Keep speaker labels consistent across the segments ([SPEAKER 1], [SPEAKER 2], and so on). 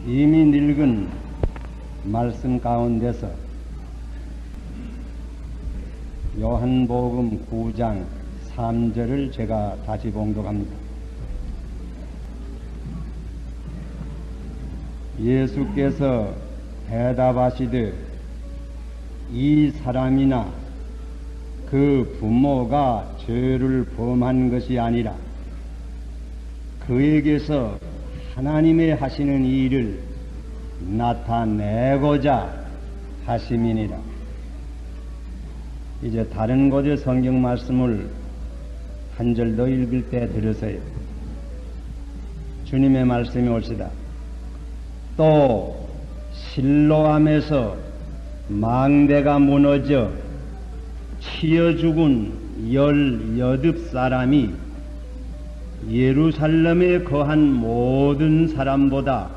[SPEAKER 1] 이미 늙은 말씀 가운데서 요한복음 9장 3절을 제가 다시 봉독합니다. 예수께서 대답하시되 이 사람이나 그 부모가 죄를 범한 것이 아니라 그에게서 하나님의 하시는 일을 나타내고자 하심이니라. 이제 다른 곳의 성경 말씀을 한 절 더 읽을 때 들으세요. 주님의 말씀이 옳시다. 또 실로암에서 망대가 무너져 치여 죽은 18사람이 예루살렘에 거한 모든 사람보다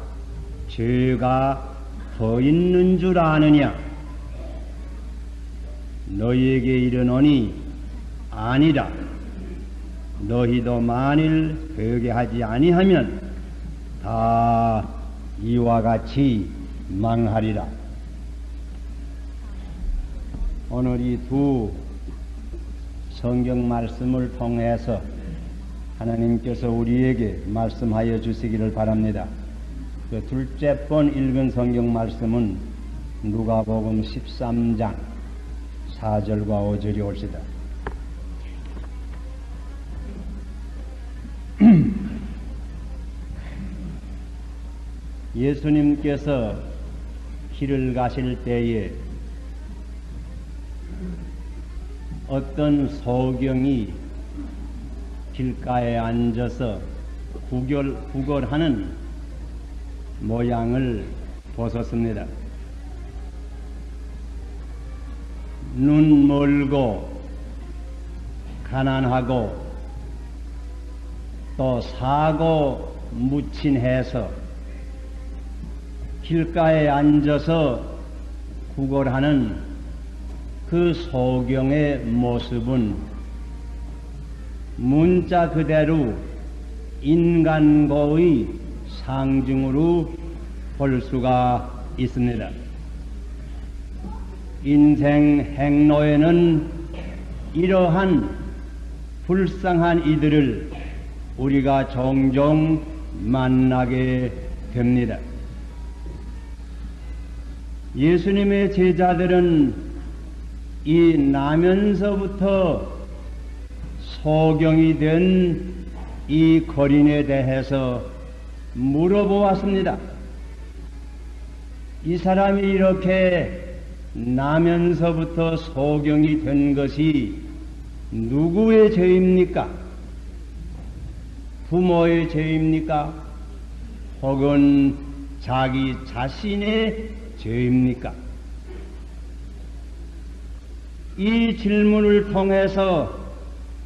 [SPEAKER 1] 죄가 더 있는 줄 아느냐? 너희에게 이르노니 아니라. 너희도 만일 회개하지 아니하면 다 이와 같이 망하리라. 오늘 이 두 성경 말씀을 통해서 하나님께서 우리에게 말씀하여 주시기를 바랍니다. 그 둘째 번 읽은 성경 말씀은 누가복음 13장 4절과 5절이 옳시다. 예수님께서 길을 가실 때에 어떤 소경이 길가에 앉아서 구걸하는 모양을 보셨습니다. 눈 멀고 가난하고 또 사고 무친해서 길가에 앉아서 구걸하는 그 소경의 모습은 문자 그대로 인간고의 상징으로 볼 수가 있습니다. 인생 행로에는 이러한 불쌍한 이들을 우리가 종종 만나게 됩니다. 예수님의 제자들은 이 나면서부터 소경이 된 이 거린에 대해서 물어보았습니다. 이 사람이 이렇게 나면서부터 소경이 된 것이 누구의 죄입니까? 부모의 죄입니까? 혹은 자기 자신의 죄입니까? 이 질문을 통해서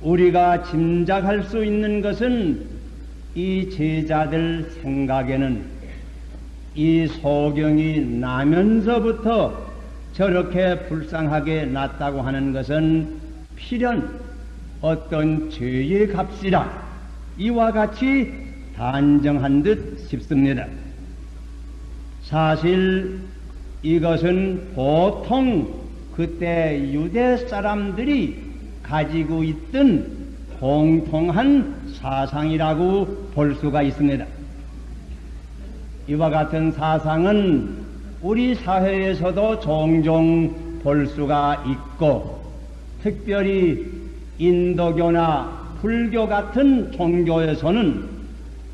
[SPEAKER 1] 우리가 짐작할 수 있는 것은 이 제자들 생각에는 이 소경이 나면서부터 저렇게 불쌍하게 났다고 하는 것은 필연 어떤 죄의 값이라 이와 같이 단정한 듯 싶습니다. 사실 이것은 보통 그때 유대 사람들이 가지고 있던 공통한 사상이라고 볼 수가 있습니다. 이와 같은 사상은 우리 사회에서도 종종 볼 수가 있고, 특별히 인도교나 불교 같은 종교에서는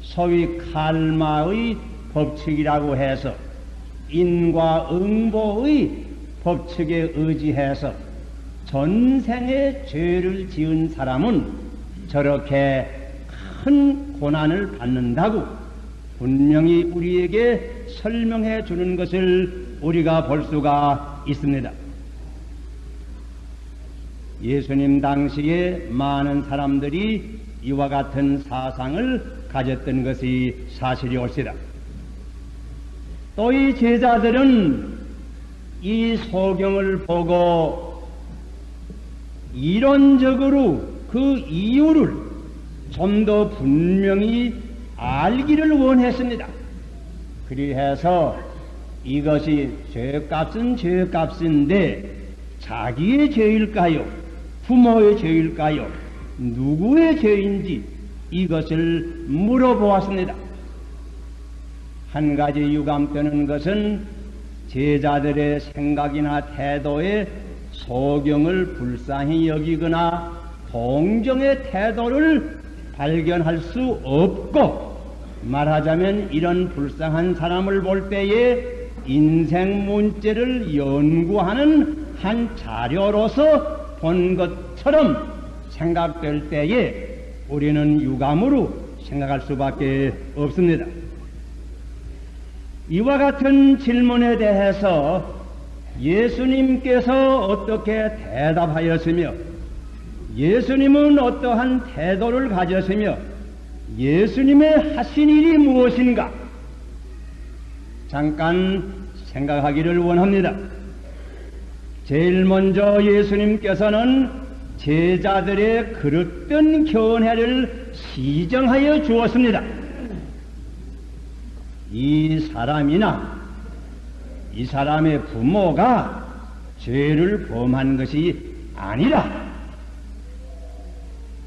[SPEAKER 1] 소위 칼마의 법칙이라고 해서 인과 응보의 법칙에 의지해서 전생에 죄를 지은 사람은 저렇게 큰 고난을 받는다고 분명히 우리에게 설명해 주는 것을 우리가 볼 수가 있습니다. 예수님 당시에 많은 사람들이 이와 같은 사상을 가졌던 것이 사실이 옳시다. 또 이 제자들은 이 소경을 보고 이론적으로 그 이유를 좀 더 분명히 알기를 원했습니다. 그리해서 이것이 죄값은 죄값인데 자기의 죄일까요? 부모의 죄일까요? 누구의 죄인지 이것을 물어보았습니다. 한 가지 유감되는 것은 제자들의 생각이나 태도에 소경을 불쌍히 여기거나 동정의 태도를 발견할 수 없고, 말하자면 이런 불쌍한 사람을 볼 때에 인생 문제를 연구하는 한 자료로서 본 것처럼 생각될 때에 우리는 유감으로 생각할 수밖에 없습니다. 이와 같은 질문에 대해서 예수님께서 어떻게 대답하였으며, 예수님은 어떠한 태도를 가졌으며, 예수님의 하신 일이 무엇인가 잠깐 생각하기를 원합니다. 제일 먼저 예수님께서는 제자들의 그릇된 견해를 시정하여 주었습니다. 이 사람이나 이 사람의 부모가 죄를 범한 것이 아니라,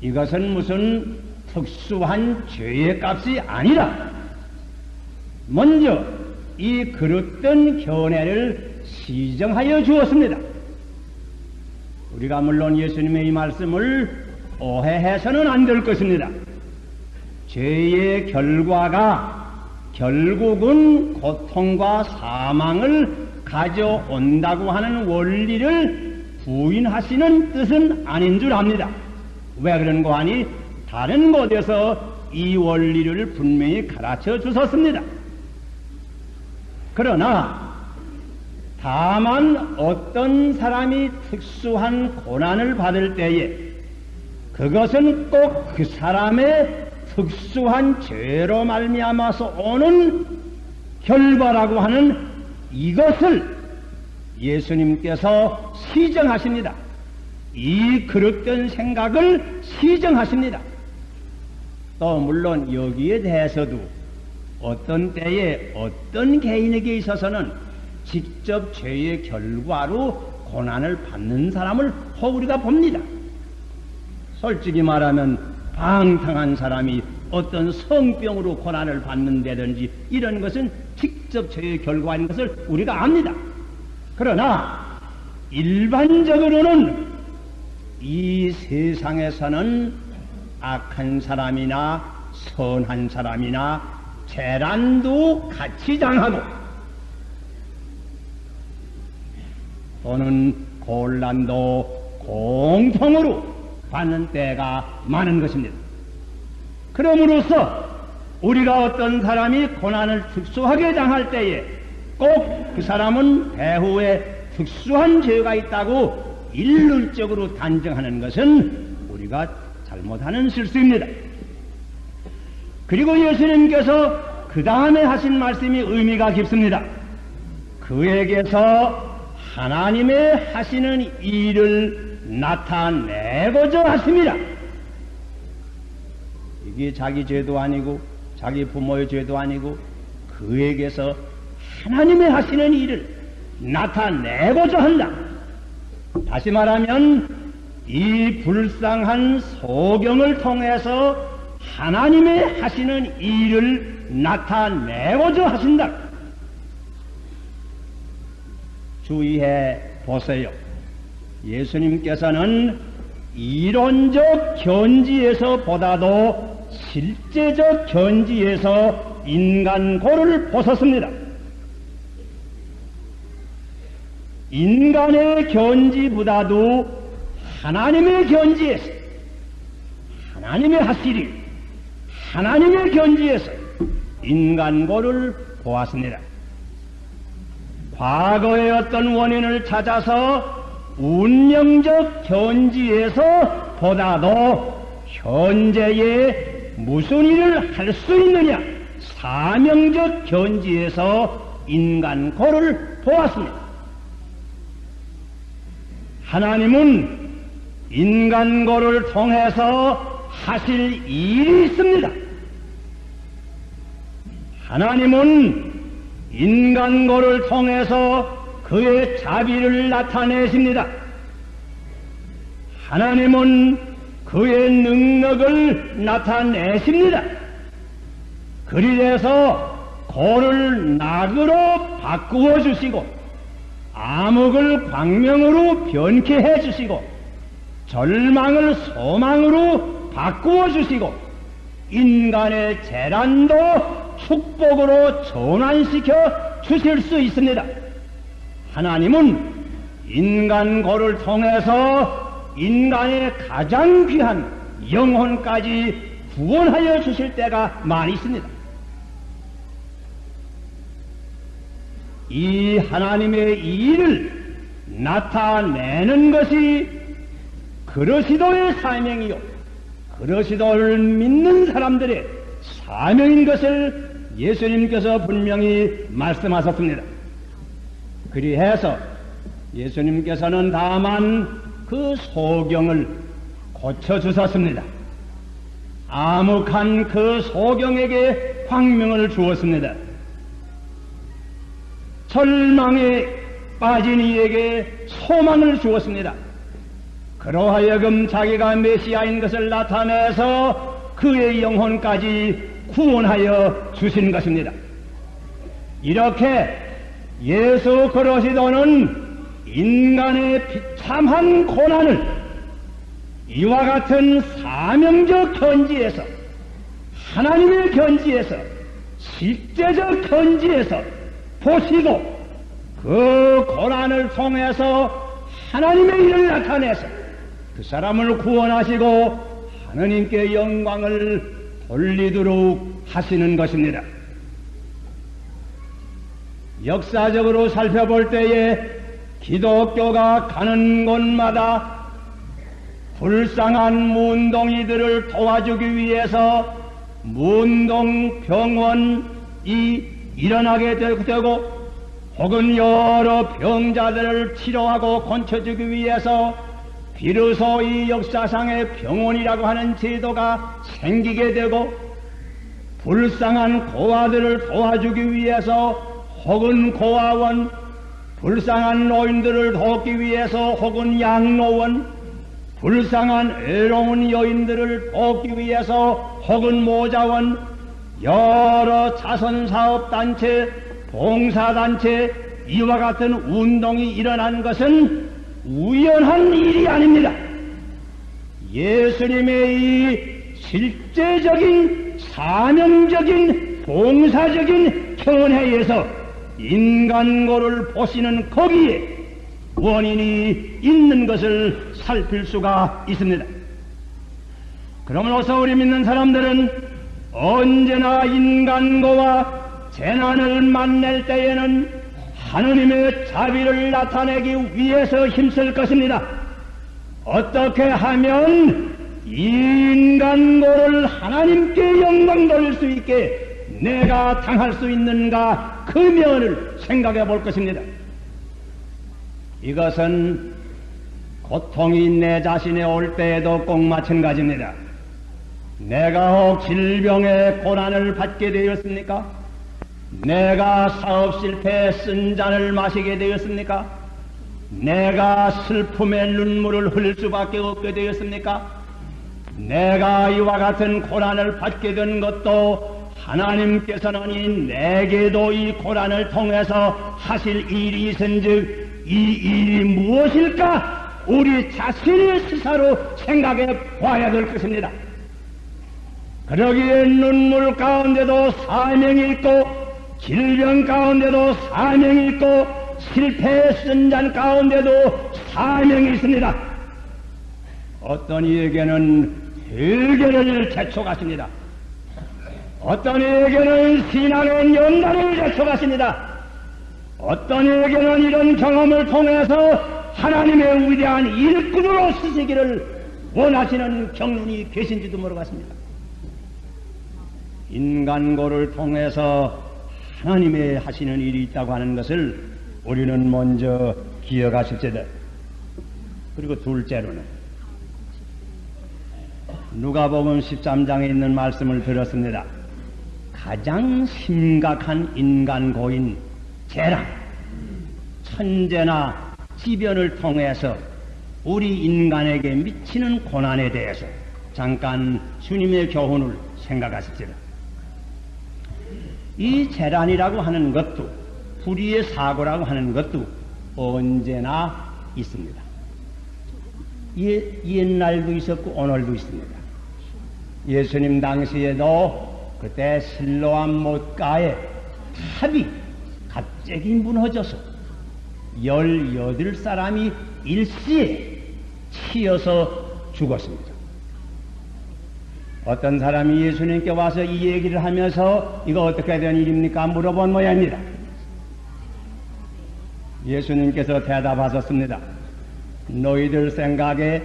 [SPEAKER 1] 이것은 무슨 특수한 죄의 값이 아니라, 먼저 이 그릇된 견해를 시정하여 주었습니다. 우리가 물론 예수님의 이 말씀을 오해해서는 안 될 것입니다. 죄의 결과가 결국은 고통과 사망을 가져온다고 하는 원리를 부인하시는 뜻은 아닌 줄 압니다. 왜 그런가 하니 다른 곳에서 이 원리를 분명히 가르쳐 주셨습니다. 그러나 다만 어떤 사람이 특수한 고난을 받을 때에 그것은 꼭 그 사람의 특수한 죄로 말미암아서 오는 결과라고 하는 이것을 예수님께서 시정하십니다. 이 그릇된 생각을 시정하십니다. 또 물론 여기에 대해서도 어떤 때에 어떤 개인에게 있어서는 직접 죄의 결과로 고난을 받는 사람을 우리가 봅니다. 솔직히 말하면 방탕한 사람이 어떤 성병으로 고난을 받는다든지 이런 것은 직접 죄의 결과인 것을 우리가 압니다. 그러나 일반적으로는 이 세상에서는 악한 사람이나 선한 사람이나 재난도 같이 당하고 또는 곤란도 공통으로 받는 때가 많은 것입니다. 그럼으로써 우리가 어떤 사람이 고난을 특수하게 당할 때에 꼭 그 사람은 배후에 특수한 죄가 있다고 일률적으로 단정하는 것은 우리가 잘못하는 실수입니다. 그리고 예수님께서 그 다음에 하신 말씀이 의미가 깊습니다. 그에게서 하나님의 하시는 일을 나타내고자 하십니다. 이게 자기 죄도 아니고 자기 부모의 죄도 아니고 그에게서 하나님의 하시는 일을 나타내고자 한다. 다시 말하면 이 불쌍한 소경을 통해서 하나님의 하시는 일을 나타내고자 하신다. 주의해 보세요. 예수님께서는 이론적 견지에서 보다도 실제적 견지에서 인간고를 보셨습니다. 인간의 견지보다도 하나님의 견지에서, 하나님의 하시리, 하나님의 견지에서 인간고를 보았습니다. 과거의 어떤 원인을 찾아서 운명적 견지에서 보다도 현재에 무슨 일을 할 수 있느냐, 사명적 견지에서 인간고를 보았습니다. 하나님은 인간고를 통해서 하실 일이 있습니다. 하나님은 인간고를 통해서 그의 자비를 나타내십니다. 하나님은 그의 능력을 나타내십니다. 그리해서 고를 낙으로 바꾸어 주시고 암흑을 광명으로 변케해 주시고 절망을 소망으로 바꾸어 주시고 인간의 재난도 축복으로 전환시켜 주실 수 있습니다. 하나님은 인간고를 통해서 인간의 가장 귀한 영혼까지 구원하여 주실 때가 많이 있습니다. 이 하나님의 일을 나타내는 것이 그리스도의 사명이요 그리스도를 믿는 사람들의 사명인 것을 예수님께서 분명히 말씀하셨습니다. 그리해서 예수님께서는 다만 그 소경을 고쳐주셨습니다. 암흑한 그 소경에게 광명을 주었습니다. 절망에 빠진 이에게 소망을 주었습니다. 그러하여금 자기가 메시아인 것을 나타내서 그의 영혼까지 구원하여 주신 것입니다. 이렇게 예수 그리스도는 인간의 비참한 고난을 이와 같은 사명적 견지에서 하나님의 견지에서 실제적 견지에서 보시고 그 고난을 통해서 하나님의 일을 나타내서 그 사람을 구원하시고 하나님께 영광을 돌리도록 하시는 것입니다. 역사적으로 살펴볼 때에 기독교가 가는 곳마다 불쌍한 문동이들을 도와주기 위해서 문동병원이 일어나게 되고 혹은 여러 병자들을 치료하고 고쳐주기 위해서 비로소 이 역사상의 병원이라고 하는 제도가 생기게 되고 불쌍한 고아들을 도와주기 위해서 혹은 고아원, 불쌍한 노인들을 돕기 위해서 혹은 양로원, 불쌍한 외로운 여인들을 돕기 위해서 혹은 모자원, 여러 자선사업단체, 봉사단체 이와 같은 운동이 일어난 것은 우연한 일이 아닙니다. 예수님의 이 실제적인 사명적인 봉사적인 견해에서 인간고를 보시는 거기에 원인이 있는 것을 살필 수가 있습니다. 그러므로서 우리 믿는 사람들은 언제나 인간고와 재난을 만날 때에는 하느님의 자비를 나타내기 위해서 힘쓸 것입니다. 어떻게 하면 인간고를 하나님께 영광 돌릴 수 있게 내가 당할 수 있는가 그 면을 생각해 볼 것입니다. 이것은 고통이 내 자신에 올 때에도 꼭 마찬가지입니다. 내가 혹 질병의 고난을 받게 되었습니까? 내가 사업 실패에 쓴 잔을 마시게 되었습니까? 내가 슬픔의 눈물을 흘릴 수밖에 없게 되었습니까? 내가 이와 같은 고난을 받게 된 것도 하나님께서는 내게도 이 고난을 통해서 하실 일이 있은즉 이 일이 무엇일까? 우리 자신의 스스로 생각해 봐야 될 것입니다. 그러기에 눈물 가운데도 사명이 있고 질병 가운데도 사명이 있고 실패의 쓴잔 가운데도 사명이 있습니다. 어떤 이에게는 회개를 제촉하십니다. 어떤 이에게는 신앙의 연단을 제촉하십니다. 어떤 이에게는 이런 경험을 통해서 하나님의 위대한 일꾼으로 쓰시기를 원하시는 경륜이 계신지도 모르겠습니다. 인간고를 통해서 하나님의 하시는 일이 있다고 하는 것을 우리는 먼저 기억하십시다. 그리고 둘째로는 누가복음 13장에 있는 말씀을 들었습니다. 가장 심각한 인간 고인 재랑, 천재나 지변을 통해서 우리 인간에게 미치는 고난에 대해서 잠깐 주님의 교훈을 생각하십시다. 이 재난이라고 하는 것도, 불의의 사고라고 하는 것도 언제나 있습니다. 옛날도 있었고 오늘도 있습니다. 예수님 당시에도 그때 실로암 못가에 탑이 갑자기 무너져서 18사람이 일시에 치여서 죽었습니다. 어떤 사람이 예수님께 와서 이 얘기를 하면서 이거 어떻게 된 일입니까? 물어본 모양입니다. 예수님께서 대답하셨습니다. 너희들 생각에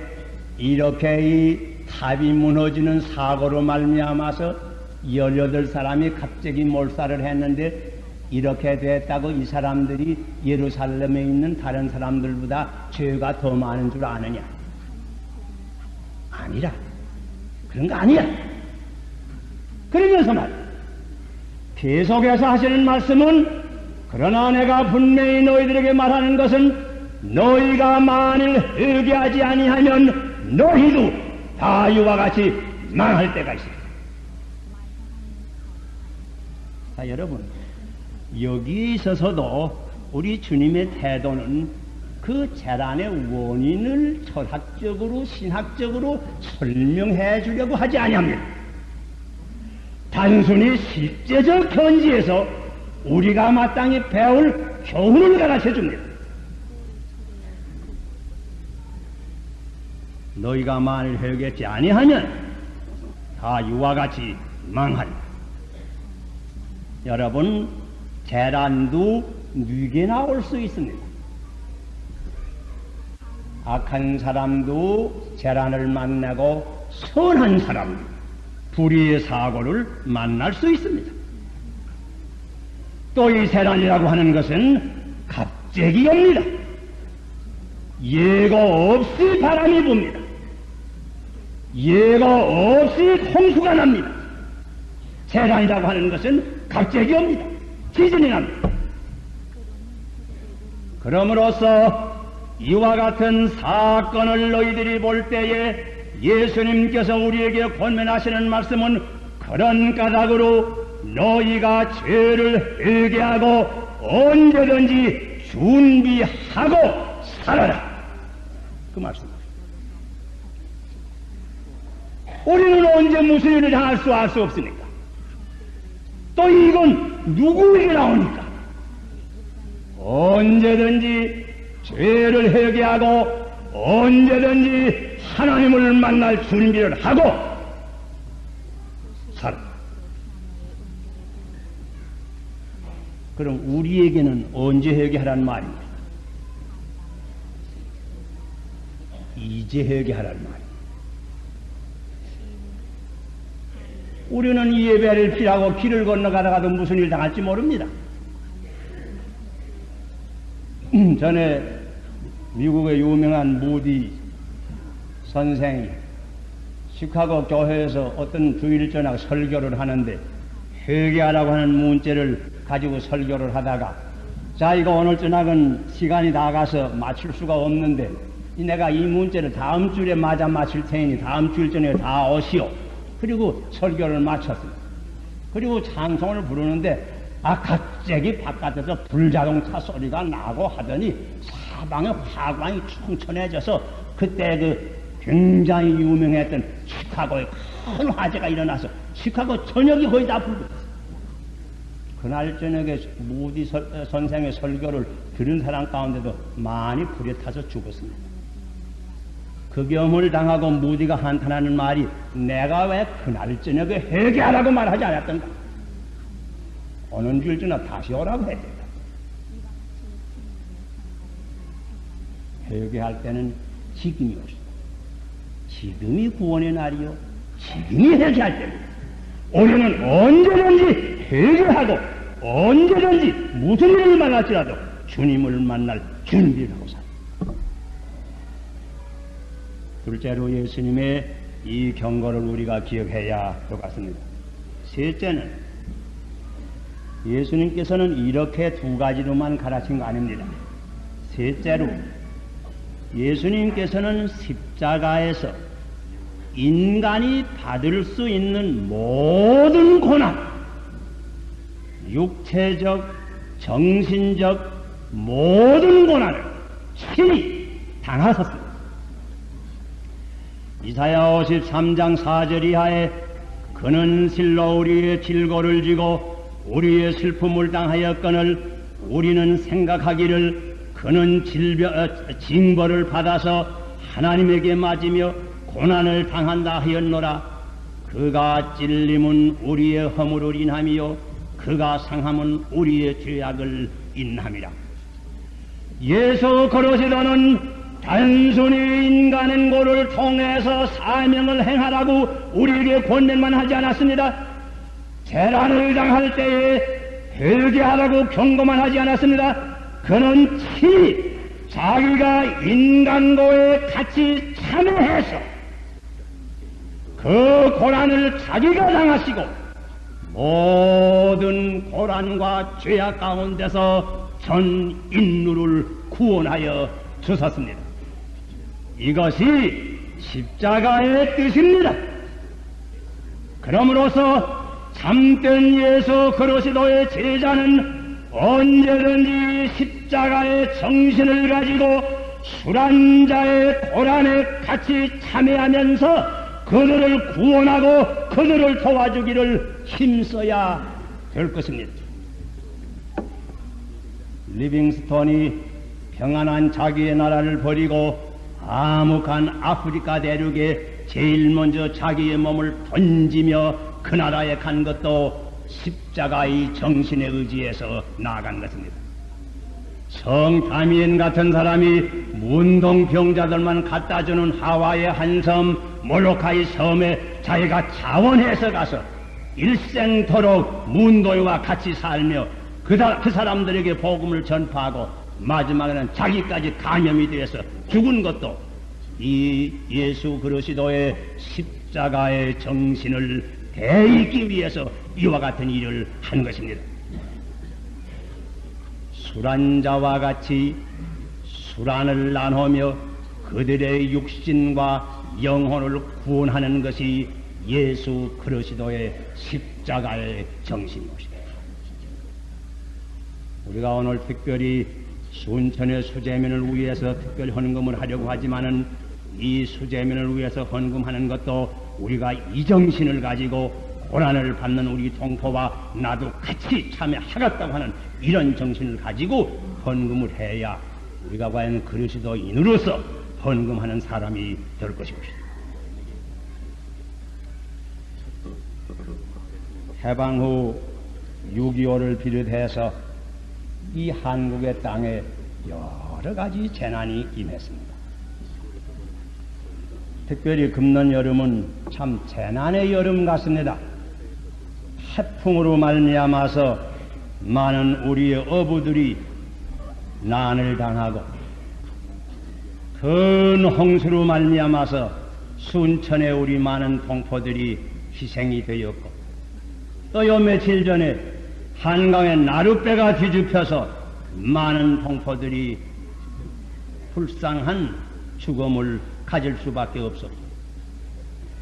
[SPEAKER 1] 이렇게 이 탑이 무너지는 사고로 말미암아서 18사람이 갑자기 몰살을 했는데 이렇게 됐다고 이 사람들이 예루살렘에 있는 다른 사람들보다 죄가 더 많은 줄 아느냐? 아니라. 그런 거 아니야. 그러면서 계속해서 하시는 말씀은 그러나 내가 분명히 너희들에게 말하는 것은 너희가 만일 회개하지 아니하면 너희도 다 이와 같이 망할 때가 있습니다. 자, 여러분, 여기에 있어서도 우리 주님의 태도는 그 재난의 원인을 철학적으로 신학적으로 설명해 주려고 하지 아니합니다. 단순히 실제적 현지에서 우리가 마땅히 배울 교훈을 가르쳐 줍니다. 너희가 만일 회개하지 아니하면 다 이와 같이 망한다. 여러분, 재난도 누구나 올 수 있습니다. 악한 사람도 재난을 만나고 선한 사람도 불의의 사고를 만날 수 있습니다. 또 이 재난이라고 하는 것은 갑자기 옵니다. 예고 없이 바람이 붑니다. 예고 없이 홍수가 납니다. 재난이라고 하는 것은 갑자기 옵니다. 지진이 납니다. 그러므로서 이와 같은 사건을 너희들이 볼 때에 예수님께서 우리에게 권면하시는 말씀은 그런 까닭으로 너희가 죄를 회개하고 언제든지 준비하고 살아라. 그 말씀입니다. 우리는 언제 무슨 일을 당할 수 알 수 없으니까. 또 이건 누구에게 나오니까. 언제든지 죄를 회개하고 언제든지 하나님을 만날 준비를 하고 살아. 그럼 우리에게는 언제 회개하라는 말입니다. 이제 회개하라는 말입니다. 우리는 이 예배를 피하고 길을 건너가다가도 무슨 일 당할지 모릅니다. 전에 미국의 유명한 무디 선생이 시카고 교회에서 어떤 주일 저녁 설교를 하는데 회개하라고 하는 문제를 가지고 설교를 하다가 자, 이거 오늘 저녁은 시간이 나가서 맞출 수가 없는데 내가 이 문제를 다음 주에 맞아 맞출 테니 다음 주일 전에 다 오시오. 그리고 설교를 마쳤습니다. 그리고 찬송을 부르는데 갑자기 바깥에서 불자동차 소리가 나고 하더니 사방에 화광이 충천해져서 그때 그 굉장히 유명했던 시카고에 큰 화재가 일어나서 시카고 전역이 거의 다 불붙었어요. 그날 저녁에 무디 선생의 설교를 들은 사람 가운데도 많이 불에 타서 죽었습니다. 그 경험을 당하고 무디가 한탄하는 말이 내가 왜 그날 저녁에 회개하라고 말하지 않았던가? 오는 줄 지나 다시 오라고 했다. 회개할 때는 지금이 오시다. 지금이 구원의 날이요. 지금이 회개할 때입니다. 우리는 언제든지 회개하고 언제든지 무슨 일을 만날지라도 주님을 만날 준비를 하고 살아요. 둘째로 예수님의 이 경고를 우리가 기억해야 할 것 같습니다. 셋째는 예수님께서는 이렇게 두 가지로만 가르친 거 아닙니다. 셋째로 예수님께서는 십자가에서 인간이 받을 수 있는 모든 고난, 육체적, 정신적 모든 고난을 친히 당하셨습니다. 이사야 53장 4절 이하에 그는 실로 우리의 질고를 지고 우리의 슬픔을 당하였거늘 우리는 생각하기를 그는 징벌을 받아서 하나님에게 맞으며 고난을 당한다 하였노라. 그가 찔림은 우리의 허물을 인함이요 그가 상함은 우리의 죄악을 인함이라. 예수 그리스도는 단순히 인간의 고를 통해서 사명을 행하라고 우리에게 권면만 하지 않았습니다. 재난을 당할 때에 회개하라고 경고만 하지 않았습니다. 그는 친히 자기가 인간고에 같이 참여해서 그 고난을 자기가 당하시고 모든 고난과 죄악 가운데서 전 인류를 구원하여 주셨습니다. 이것이 십자가의 뜻입니다. 그러므로서 참된 예수 그리스도의 제자는 언제든지 십자가의 정신을 가지고 술한 자의 고난에 같이 참여하면서 그들을 구원하고 그들을 도와주기를 힘써야 될 것입니다. 리빙스톤이 평안한 자기의 나라를 버리고 암흑한 아프리카 대륙에 제일 먼저 자기의 몸을 던지며 그 나라에 간 것도 십자가의 정신에 의지해서 나아간 것입니다. 성 다미엔 같은 사람이 문동병자들만 갖다주는 하와이의 한 섬 몰로카이 섬에 자기가 자원해서 가서 일생토록 문도와 같이 살며 그 사람들에게 복음을 전파하고 마지막에는 자기까지 감염이 되어서 죽은 것도 이 예수 그리스도의 십자가의 정신을 대입기 위해서 이와 같은 일을 한 것입니다. 술한자와 같이 술안을 나누며 그들의 육신과 영혼을 구원하는 것이 예수 그리스도의 십자가의 정신입니다. 우리가 오늘 특별히 순천의 수제민을 위해서 특별 헌금을 하려고 하지만은 이 수제민을 위해서 헌금하는 것도 우리가 이 정신을 가지고 고난을 받는 우리 동포와 나도 같이 참여하겠다고 하는 이런 정신을 가지고 헌금을 해야 우리가 과연 그리스도인으로서 헌금하는 사람이 될 것입니다. 해방 후 6.25를 비롯해서 이 한국의 땅에 여러 가지 재난이 임했습니다. 특별히 금년 여름은 참 재난의 여름 같습니다. 해풍으로 말미암아서 많은 우리의 어부들이 난을 당하고 큰 홍수로 말미암아서 순천에 우리 많은 동포들이 희생이 되었고 또 요 며칠 전에 한강에 나룻배가 뒤집혀서 많은 동포들이 불쌍한 죽음을 가질 수밖에 없었고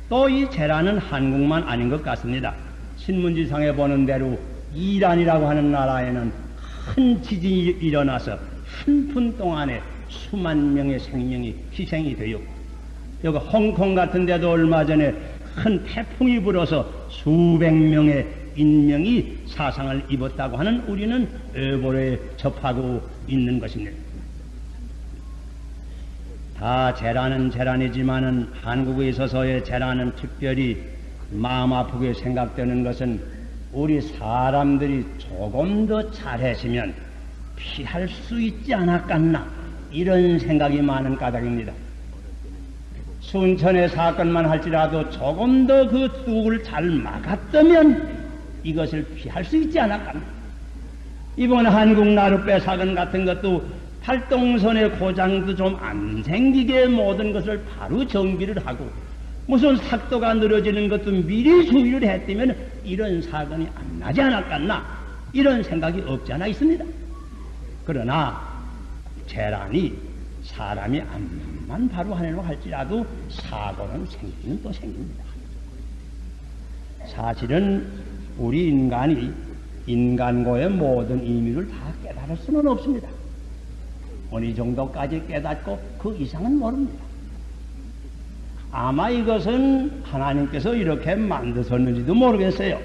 [SPEAKER 1] 또 이 재난은 한국만 아닌 것 같습니다. 신문지상에 보는 대로 이란이라고 하는 나라에는 큰 지진이 일어나서 한 분 동안에 수만 명의 생명이 희생이 되었고 여기 홍콩 같은 데도 얼마 전에 큰 태풍이 불어서 수백 명의 인명이 사상을 입었다고 하는 우리는 여보에 접하고 있는 것입니다. 다 재난은 재난이지만은 한국에 있어서의 재난은 특별히 마음 아프게 생각되는 것은 우리 사람들이 조금 더 잘했으면 피할 수 있지 않았겠나 이런 생각이 많은 까닭입니다. 순천의 사건만 할지라도 조금 더 그 뚝을 잘 막았다면 이것을 피할 수 있지 않았겠나. 이번 한국 나룻배 사건 같은 것도 팔동선의 고장도 좀 안 생기게 모든 것을 바로 정비를 하고 무슨 삭도가 늘어지는 것도 미리 수리를 했다면 이런 사건이 안 나지 않았겠나. 이런 생각이 없지 않아 있습니다. 그러나 재난이 사람이 암만 바로 하려고 할지라도 사고는 생기는 또 생깁니다. 사실은 우리 인간이 인간고의 모든 의미를 다 깨달을 수는 없습니다. 어느 정도까지 깨닫고 그 이상은 모릅니다. 아마 이것은 하나님께서 이렇게 만드셨는지도 모르겠어요.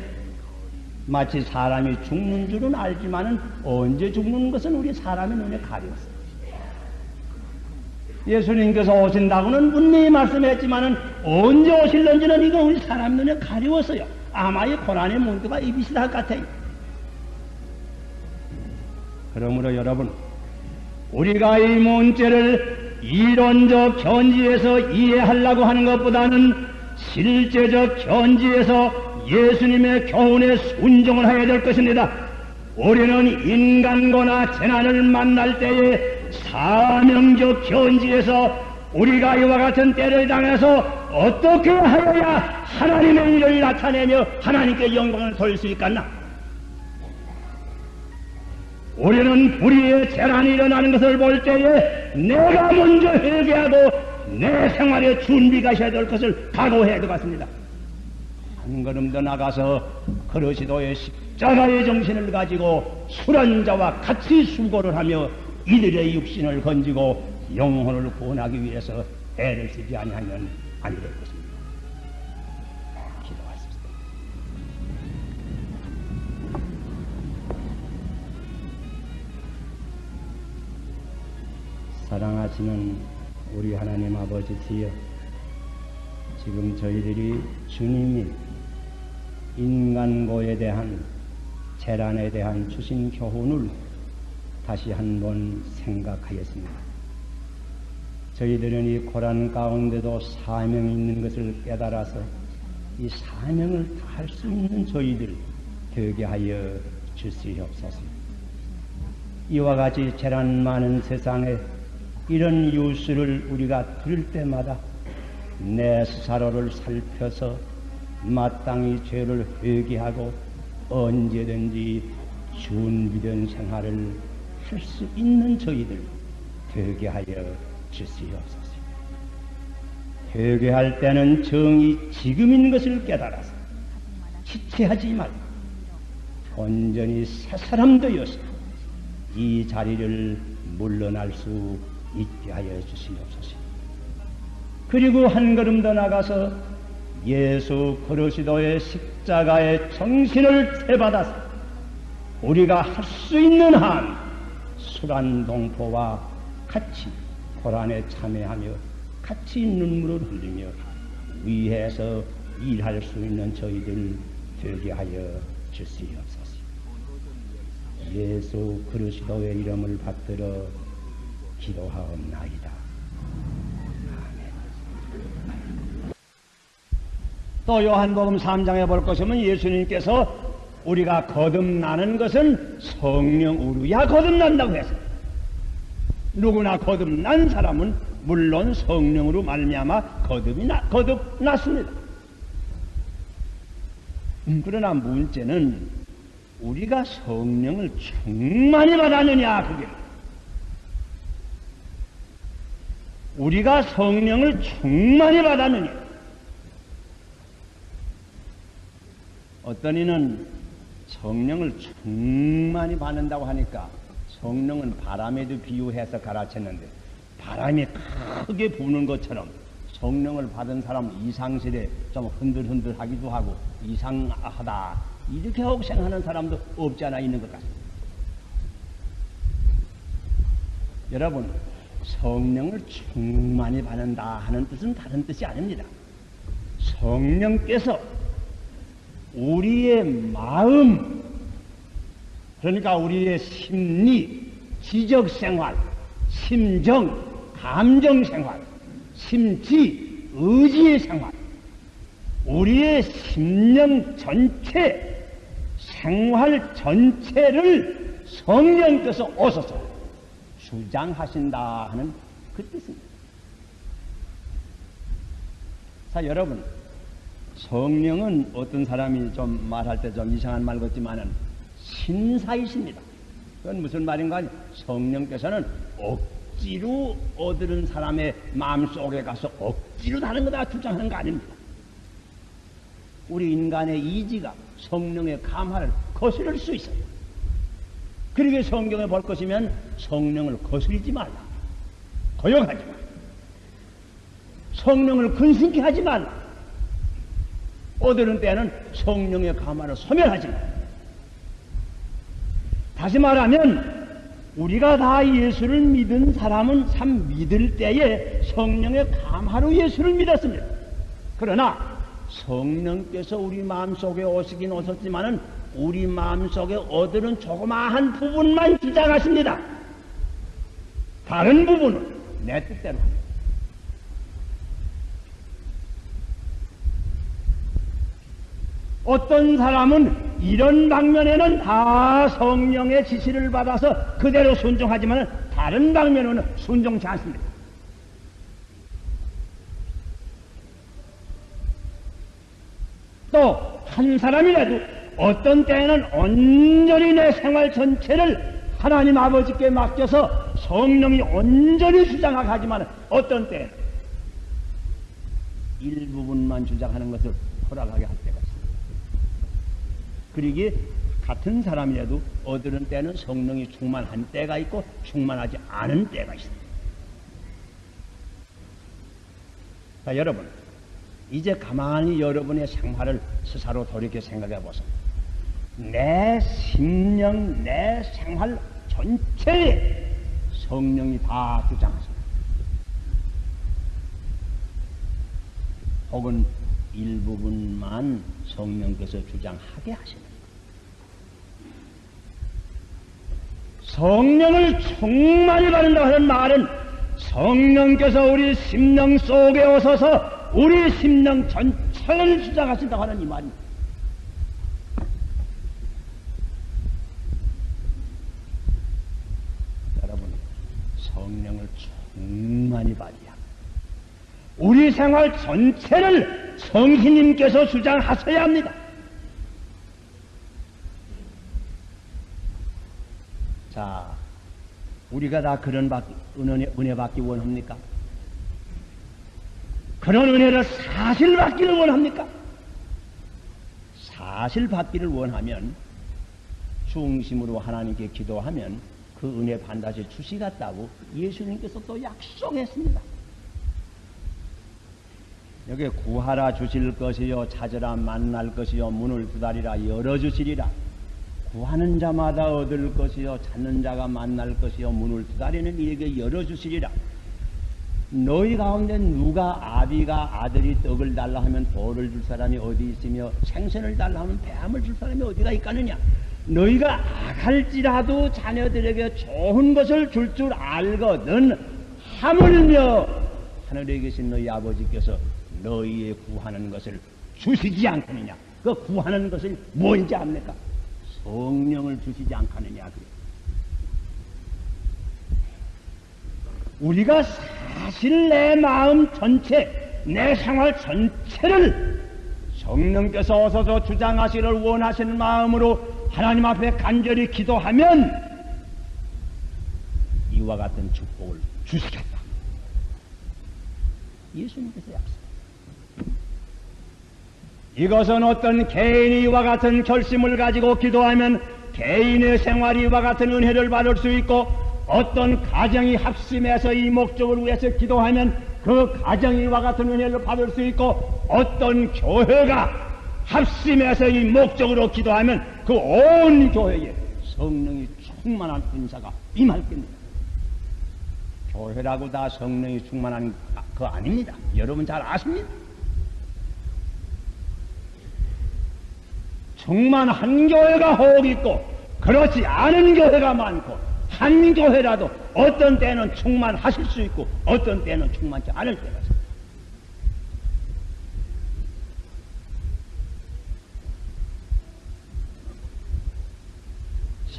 [SPEAKER 1] 마치 사람이 죽는 줄은 알지만은 언제 죽는 것은 우리 사람의 눈에 가렸어요. 예수님께서 오신다고는 분명히 말씀했지만은 언제 오실는지는 이거 우리 사람 눈에 가려웠어요. 아마 이 고난의 문구가 이 비슷할 것 같아요. 그러므로 여러분, 우리가 이 문제를 이론적 견지에서 이해하려고 하는 것보다는 실제적 견지에서 예수님의 교훈에 순종을 해야 될 것입니다. 우리는 인간고나 재난을 만날 때에 사명적 견지에서 우리가 이와 같은 때를 당해서 어떻게 하여야 하나님의 일을 나타내며 하나님께 영광을 돌릴 수 있겠나? 우리는 불의의 재난이 일어나는 것을 볼 때에 내가 먼저 회개하고 내 생활에 준비가 있어야 될 것을 각오해야 될 것 같습니다. 한 걸음 더 나가서 그리스도의 십자가의 정신을 가지고 술한자와 같이 수고를 하며 이들의 육신을 건지고 영혼을 구원하기 위해서 애를 쓰지 아니하면 아니 될 것입니다. 기도하십시다. 사랑하시는 우리 하나님 아버지시여, 지금 저희들이 주님이 인간고에 대한 재난에 대한 주신 교훈을 다시 한번 생각하였습니다. 저희들은 이 고난 가운데도 사명이 있는 것을 깨달아서 이 사명을 다할 수 있는 저희들 되게 하여 주시옵소서. 이와 같이 재난 많은 세상에 이런 뉴스를 우리가 들을 때마다 내 스스로를 살펴서 마땅히 죄를 회개하고 언제든지 준비된 생활을 할 수 있는 저희들 되게 하여 주시옵소서. 회개할 때는 정이 지금인 것을 깨달아서 지체하지 말고 온전히 새 사람 되어서 이 자리를 물러날 수 있게 하여 주시옵소서. 그리고 한 걸음 더 나가서 예수 그리스도의 십자가의 정신을 되받아서 우리가 할 수 있는 한 술한 동포와 같이 고난에 참여하며 같이 눈물을 흘리며 위해서 일할 수 있는 저희들 되게 하여 주시옵소서. 예수 그리스도의 이름을 받들어 기도하옵나이다. 아멘. 또 요한복음 3장에 볼 것이면 예수님께서 우리가 거듭나는 것은 성령으로야 거듭난다고 해서 누구나 거듭난 사람은 물론 성령으로 말미암아 거듭났습니다. 그러나 문제는 우리가 성령을 충만히 받았느냐, 그게. 우리가 성령을 충만히 받았느냐. 어떤 이는 성령을 충만히 받는다고 하니까 성령은 바람에도 비유해서 가르쳤는데 바람이 크게 부는 것처럼 성령을 받은 사람은 이상실에 좀 흔들흔들하기도 하고 이상하다 이렇게 하고 생각하는 사람도 없지 않아 있는 것 같습니다. 여러분, 성령을 충만히 받는다 하는 뜻은 다른 뜻이 아닙니다. 성령께서 우리의 마음, 그러니까 우리의 심리, 지적생활, 심정, 감정생활, 심지, 의지의 생활, 우리의 심령 전체, 생활 전체를 성령께서 오셔서 주장하신다 하는 그 뜻입니다. 자, 여러분, 성령은 어떤 사람이 좀 말할 때 좀 이상한 말 같지만은 신사이십니다. 그건 무슨 말인가 하니 성령께서는 억지로 얻은 사람의 마음속에 가서 억지로 다른 거다 주장하는 거 아닙니다. 우리 인간의 이지가 성령의 감화를 거스를 수 있어요. 그러게 성경에 볼 것이면 성령을 거스리지 말라. 거역하지 말라. 성령을 근심케 하지 말라. 얻는 때는 성령의 감화를 소멸하지 말라. 다시 말하면 우리가 다 예수를 믿은 사람은 참 믿을 때에 성령의 감화로 예수를 믿었습니다. 그러나 성령께서 우리 마음속에 오시긴 오셨지만은 우리 마음속에 얻는 조그마한 부분만 주장하십니다. 다른 부분은 내 뜻대로 합니다. 어떤 사람은 이런 방면에는 다 성령의 지시를 받아서 그대로 순종하지만 다른 방면에는 순종치 않습니다. 또 한 사람이라도 어떤 때에는 온전히 내 생활 전체를 하나님 아버지께 맡겨서 성령이 온전히 주장하게 하지만 어떤 때에는 일부분만 주장하는 것을 허락하게 할 때가 있습니다. 그러기에 같은 사람이라도 얻는 때는 성령이 충만한 때가 있고 충만하지 않은 때가 있습니다. 자, 여러분 이제 가만히 여러분의 생활을 스스로 돌이켜 생각해 보세요. 내 심령, 내 생활 전체에 성령이 다 주장하십니다. 혹은 일부분만 성령께서 주장하게 하십니다. 성령을 충만히 받는다 하는 말은 성령께서 우리 심령 속에 오셔서 우리 심령 전체를 주장하신다고 하는 이 말입니다. 여러분, 성령을 충만히 받아야 합니다. 우리 생활 전체를 성신님께서 주장하셔야 합니다. 자, 우리가 다 그런 은혜 받기 원합니까? 그런 은혜를 사실 받기를 원합니까? 사실 받기를 원하면 중심으로 하나님께 기도하면 그 은혜 반드시 주시겠다고 예수님께서 또 약속했습니다. 여기 구하라 주실 것이요 찾으라 만날 것이요 문을 두드리라 열어주시리라. 구하는 자마다 얻을 것이요 찾는 자가 만날 것이요 문을 두드리는 이에게 열어주시리라. 너희 가운데 누가 아비가 아들이 떡을 달라 하면 돌을 줄 사람이 어디 있으며 생선을 달라 하면 뱀을 줄 사람이 어디가 있겠느냐. 너희가 악할지라도 자녀들에게 좋은 것을 줄 줄 알거든 하물며 하늘에 계신 너희 아버지께서 너희의 구하는 것을 주시지 않겠느냐. 그 구하는 것을 뭔지 압니까? 성령을 주시지 않겠느냐. 우리가 사실 내 마음 전체, 내 생활 전체를 성령께서 오셔서 주장하시기를 원하시는 마음으로 하나님 앞에 간절히 기도하면 이와 같은 축복을 주시겠다. 예수님께서 약속. 이것은 어떤 개인이 이와 같은 결심을 가지고 기도하면 개인의 생활이 이와 같은 은혜를 받을 수 있고 어떤 가정이 합심해서 이 목적을 위해서 기도하면 그 가정이 이와 같은 은혜를 받을 수 있고 어떤 교회가 합심해서 이 목적으로 기도하면 그 온 교회에 성령이 충만한 은사가 임할 겁니다. 교회라고 다 성령이 충만한 거 아닙니다. 여러분 잘 아십니다. 충만한 교회가 혹 있고 그렇지 않은 교회가 많고 한 교회라도 어떤 때는 충만하실 수 있고 어떤 때는 충만치 않을 때가 있습니다.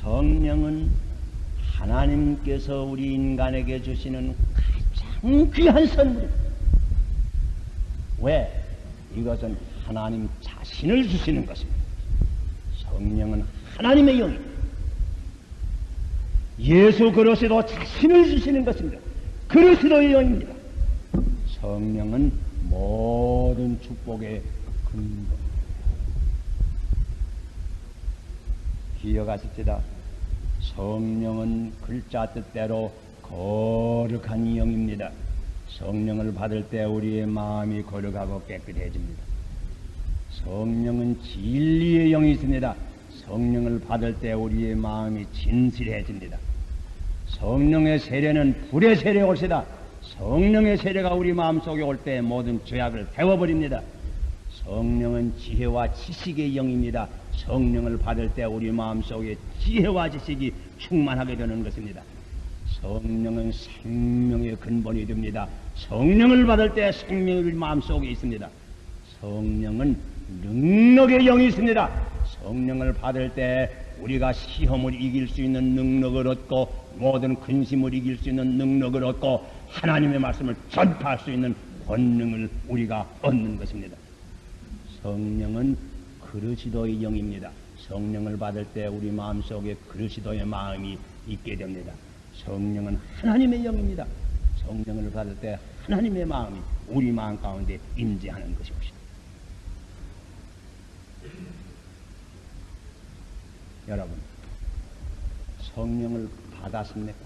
[SPEAKER 1] 성령은 하나님께서 우리 인간에게 주시는 가장 귀한 선물입니다. 왜? 이것은 하나님 자신을 주시는 것입니다. 성령은 하나님의 영입니다. 예수 그리스도 자신을 주시는 것입니다. 그리스도의 영입니다. 성령은 모든 축복의 근본. 기억하십시다. 성령은 글자 뜻대로 거룩한 영입니다. 성령을 받을 때 우리의 마음이 거룩하고 깨끗해집니다. 성령은 진리의 영이 있습니다. 성령을 받을 때 우리의 마음이 진실해집니다. 성령의 세례는 불의 세례 올시다. 성령의 세례가 우리 마음속에 올 때 모든 죄악을 태워버립니다. 성령은 지혜와 지식의 영입니다. 성령을 받을 때 우리 마음속에 지혜와 지식이 충만하게 되는 것입니다. 성령은 생명의 근본이 됩니다. 성령을 받을 때 생명이 우리 마음속에 있습니다. 성령은 능력의 영이 있습니다. 성령을 받을 때 우리가 시험을 이길 수 있는 능력을 얻고 모든 근심을 이길 수 있는 능력을 얻고 하나님의 말씀을 전파할 수 있는 권능을 우리가 얻는 것입니다. 성령은 그리스도의 영입니다. 성령을 받을 때 우리 마음속에 그리스도의 마음이 있게 됩니다. 성령은 하나님의 영입니다. 성령을 받을 때 하나님의 마음이 우리 마음 가운데 임재하는 것입니다. 여러분, 성령을 받았습니까?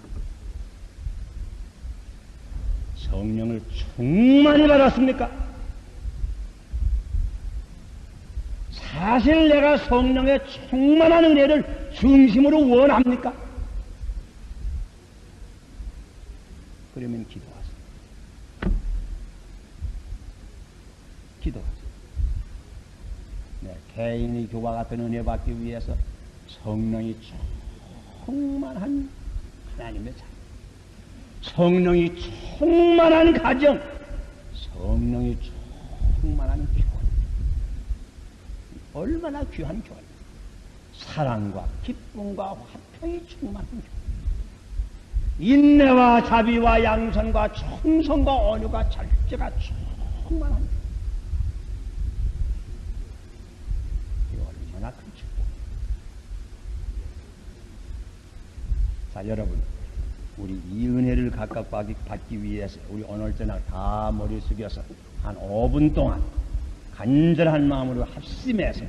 [SPEAKER 1] 성령을 충만히 받았습니까? 사실 내가 성령의 충만한 은혜를 중심으로 원합니까? 그러면 기도하세요. 기도하세요. 네, 개인의 교와 같은 은혜 받기 위해서 성령이 충만한 하나님의 자녀, 성령이 충만한 가정, 성령이 충만한 교회. 얼마나 귀한 교회. 사랑과 기쁨과 화평이 충만한 교회. 인내와 자비와 양선과 충성과 온유가 절제가 충만한 교회. 이거 얼마나 큰 축복. 자, 여러분, 우리 이 은혜를 각각 받기 위해서 우리 오늘 저녁 다 머리 숙여서 한 5분 동안 간절한 마음으로 합심해서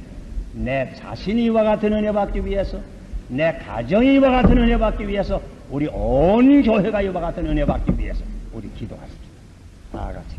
[SPEAKER 1] 내 자신이 이와 같은 은혜 받기 위해서, 내 가정이 이와 같은 은혜 받기 위해서, 우리 온 교회가 이와 같은 은혜 받기 위해서 우리 기도하십시오. 다 같이